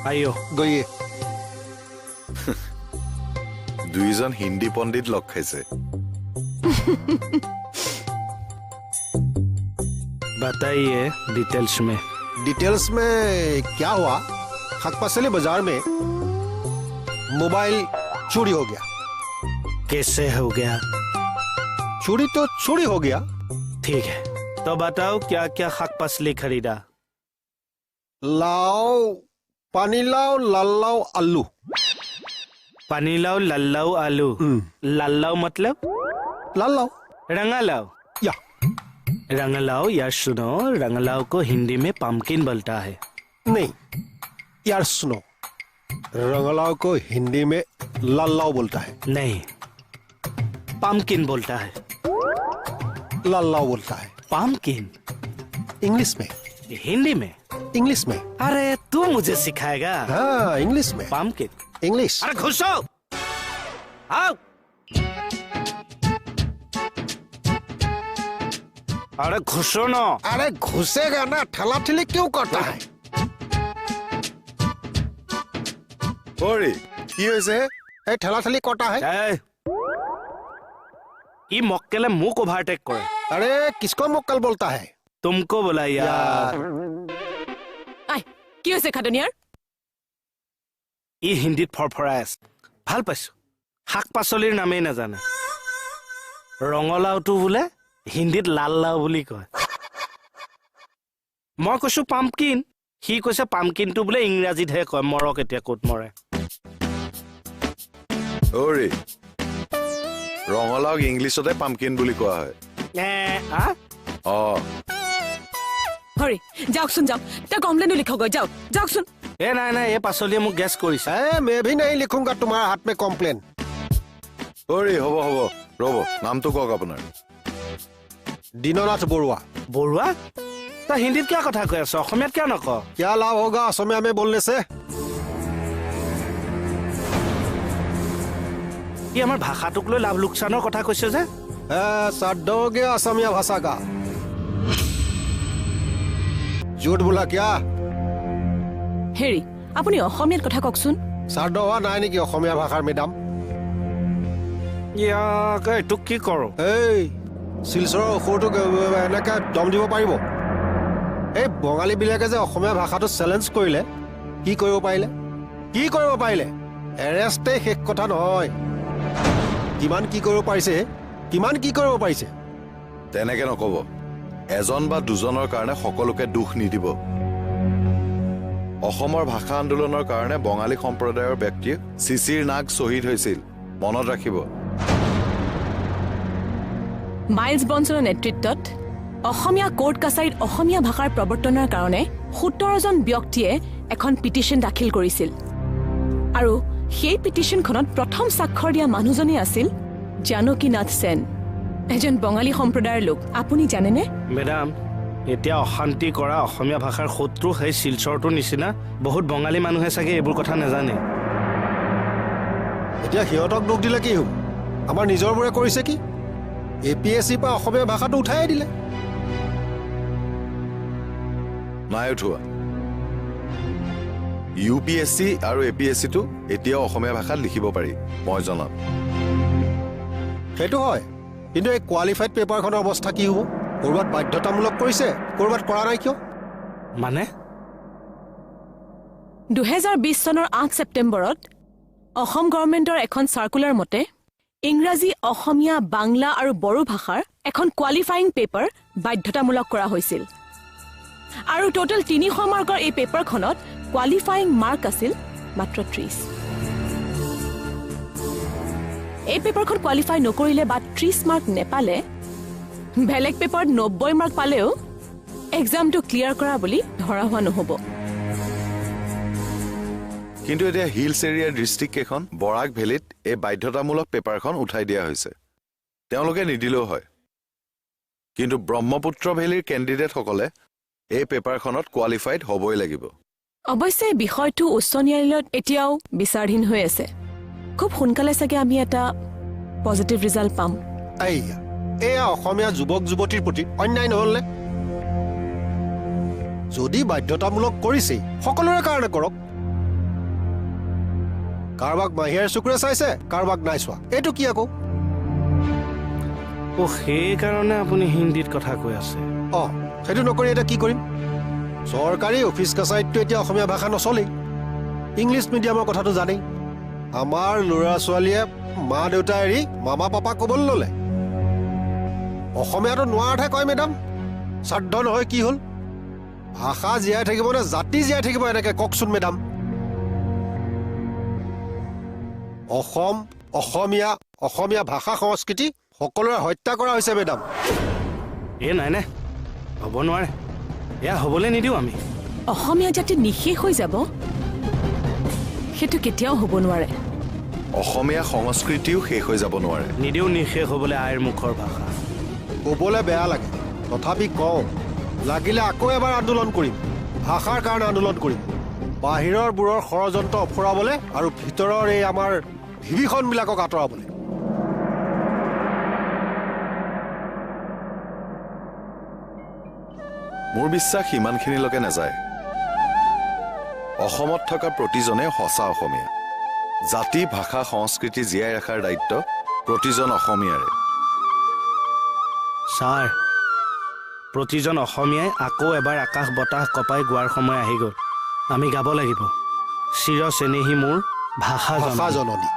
आइयो गइए দুইজন হিন্দী পণ্ডিত লগ খাইছে बताइए डिटेल्स में। डिटेल्स में क्या हुआ खकपसली बाजार में मोबाइल चोरी हो गया। कैसे हो गया? चोरी तो चोरी हो गया। ठीक है तो बताओ क्या क्या खाक पसली खरीदा? लाओ पानीलाओ लालाओ आलू। पानीलाओ लल्लाओ आलू। लल्लाओ मतलब लालाओ रंगालाओ। या रंगलाओ यार सुनो, रंगलाओ को हिंदी में पम्पकिन बोलता है। नहीं यार सुनो, रंगलाओ को हिंदी में लालाओ बोलता है। नहीं पम्पकिन बोलता है। लालाओ बोलता है। पम्पकिन इंग्लिश में। हिंदी में? इंग्लिश में। अरे तू मुझे सिखाएगा? हाँ इंग्लिश में। Pumpkin English. अरे घुसो आओ। अरे घुसो ना। अरे घुसेगा ना, ठेला ठेली क्यों करता है? অৰি কি হৈছে ठेला ठेली करता है। ये मक्केले मुक ओवरटेक करे। अरे किसको मुक्कल बोलता है? तुमको बोला यार। আই কি হৈছে খাদনিয়াৰ? ই হিন্দীত ফৰফৰাই আছে। ভাল পাইছো, শাক পাচলিৰ নামেই নাজানে। ৰঙলাওটো বোলে হিন্দীত লাল্লাও বুলি কয়। মই কৈছো পাম্পকিন, সি কৈছে পাম্পকিনটো বোলে ইংৰাজীতহে কয়। মৰক এতিয়া ক'ত মৰে। অৰি ৰঙালাওক ইংলিছতে পাম্পকিন বুলি কোৱা হয় অ হৰি যাওকচোন যাওক, তেওঁ কমপ্লেইনটো লিখক। যাওক যাওকচোন। এ নাই নাই, এই পাচলিয়ে মোক গেছ কৰিছে। मैं भी नहीं लिखूंगा तुम्हारे हाथ में कॉम्प्लेन। অৰি হ'ব হ'ব ৰ'ব, নামটো কওক আপোনাৰ। दीननाथ बरुआ। বৰুৱা, তই হিন্দীত কিয় কথা কৈ আছ? অসমীয়াত কিয় নক? क्या लाभ होगा असमिया में बोलने से? ই আমাৰ ভাষাটোক লৈ লাভ লোকচানৰ কথা কৈছে যে। साड हो गया असमिया भाषा का। झूठ बोला क्या? হেৰি আপুনি অসমীয়াত কথা কওকচোন। साड हुआ নাই নেকি অসমীয়া ভাষাৰ মেডাম? ইয়াক এইটোক কি কৰো? এই শিলচৰৰ অসুৰটোক এনেকে দম দিব পাৰিব? এই বঙালী বিলাকে যে অসমীয়া ভাষাটো চেলেঞ্জ কৰিলে, কি কৰিব পাৰিলে? কি কৰিব পাৰিলে? এৰেষ্টে শেষ কথা নহয়। কিমান কি কৰিব পাৰিছে, কিমান কি কৰিব পাৰিছে। তেনেকে নকব। এজন বা দুজনৰ কাৰণে সকলোকে দুখ নিদিব। অসমৰ ভাষা আন্দোলনৰ কাৰণে বঙালী সম্প্ৰদায়ৰ ব্যক্তি চিচিৰ নাগ শ্বহীদ হৈছিল, মনত ৰাখিব। মাইলছ ব্ৰনছনৰ নেতৃত্বত অসমীয়া কোৰ্ট কাছাৰীত অসমীয়া ভাষাৰ প্ৰৱৰ্তনৰ কাৰণে 17জন ব্যক্তিয়ে এখন পিটিশ্যন দাখিল কৰিছিল। আৰু সেই পিটিশ্যনখনত প্ৰথম স্বাক্ষৰ দিয়া মানুহজনেই আছিল জানকীনাথ সেন, এজন বঙালী সম্প্ৰদায়ৰ লোক। আপুনি জানেনে? মেডাম, এতিয়া অশান্তি কৰা অসমীয়া ভাষাৰ শত্ৰু সেই শিলচৰটোৰ নিচিনা বহুত বঙালী মানুহে চাগে এইবোৰ কথা নাজানে। এতিয়া সিহঁতক দুখ দিলে কি হ'ব? আমাৰ নিজৰবোৰে কৰিছে কি? APSC পৰা অসমীয়া ভাষাটো উঠাই দিলে। নাই উঠোৱা। UPSC আৰু APSCটো এতিয়াও অসমীয়া ভাষাত লিখিব পাৰি, মই জনাত। সেইটো হয়, কিন্তু এই কোৱালিফাইড পেপাৰখনৰ অৱস্থা কি হ'ব? ক'ৰবাত বাধ্যতামূলক কৰিছে, ক'ৰবাত কৰা নাই কিয়? মানে 2020 চনৰ 8 ছেপ্টেম্বৰত অসম গভৰ্ণমেণ্টৰ এখন চাৰ্কুলাৰ মতে ইংৰাজী, অসমীয়া, বাংলা আৰু বড়ো ভাষাৰ এখন কোৱালিফাইং পেপাৰ বাধ্যতামূলক কৰা হৈছিল। আৰু টোটেল 300 মাৰ্কৰ এই পেপাৰখনত কোৱালিফাইং মাৰ্ক আছিল মাত্ৰ 30। এই পেপাৰখন কোৱালিফাই নকৰিলে বা 30 মাৰ্ক নেপালে, বেলেগ পেপাৰত 90 মাৰ্ক পালেও এক্সামটো ক্লিয়াৰ কৰা বুলি ধৰা হোৱা নহ'ব। কিন্তু এতিয়া হিলছ এৰিয়াৰ ডিষ্ট্ৰিক্ট কেইখন বৰাক ভেলীত এই বাধ্যতামূলক পেপাৰখন উঠাই দিয়া হৈছে। তেওঁলোকে নিদিলেও হয়, কিন্তু ব্ৰহ্মপুত্ৰ ভেলীৰ কেণ্ডিডেটসকলে এই পেপাৰখনত কোৱালিফাইড হ'বই লাগিব। অৱশ্যে বিষয়টো উচ্চ ন্যায়ালয়ত এতিয়াও বিচাৰধীন হৈ আছে। খুব সোনকালে চাগে আমি এটা পজিটিভ ৰিজাল্ট পাম। এয়া অসমীয়া যুৱক যুৱতীৰ প্ৰতি অন্যায় নহ'লনে? যদি বাধ্যতামূলক কৰিছে, সকলোৰে কাৰণে কৰক। কাৰোবাক মাহিয়াৰ চকুৰে চাইছে, কাৰোবাক নাই চোৱা। এইটো কি আকৌ? সেইকাৰণে আপুনি হিন্দীত কথা কৈ আছে। সেইটো নকৰি এতিয়া কি কৰিম? চৰকাৰী অফিচ কাছাৰীততো এতিয়া অসমীয়া ভাষা নচলেই, ইংলিছ মিডিয়ামৰ কথাটো জানেই। আমাৰ ল'ৰা ছোৱালীয়ে মা দেউতা এৰি মামা পাপা ক'বলৈ ল'লে। অসমীয়াটো নোৱাৰাতহে কয় মেডাম। শ্ৰাদ্ধ নহয় কি হ'ল? ভাষা জীয়াই থাকিব নে জাতি জীয়াই থাকিব এনেকে কওকচোন মেডাম। অসম, অসমীয়া, অসমীয়া ভাষা সংস্কৃতি সকলোৰে হত্যা কৰা হৈছে মেডাম। নাই হ'ব নোৱাৰে, এয়া হ'বলৈ নিদিওঁ আমি। অসমীয়া জাতি নিশেষ হৈ যাব, সেইটো কেতিয়াও হ'ব নোৱাৰে। অসমীয়া সংস্কৃতিও শেষ হৈ যাব নোৱাৰে। নিদিওঁ নিশেষ হ'বলৈ আইৰ মুখৰ ভাষা। ক'বলৈ বেয়া লাগে, তথাপি কওঁ, লাগিলে আকৌ এবাৰ আন্দোলন কৰিম, ভাষাৰ কাৰণে আন্দোলন কৰিম। বাহিৰৰবোৰৰ ষড়যন্ত্ৰ অফৰাবলৈ আৰু ভিতৰৰ এই আমাৰ বিভীষণবিলাকক আঁতৰাবলৈ। মোৰ বিশ্বাস সিমানখিনিলৈকে নাযায়। অসমত থকা প্ৰতিজনে সঁচা অসমীয়া। জাতি, ভাষা, সংস্কৃতি জীয়াই ৰখাৰ দায়িত্ব প্ৰতিজন অসমীয়াৰে। ছাৰ, প্ৰতিজন অসমীয়াই আকৌ এবাৰ আকাশ বতাহ কপাই গোৱাৰ সময় আহি গ'ল। আমি গাব লাগিব, চিৰ চেনেহী মোৰ ভাষা জননী।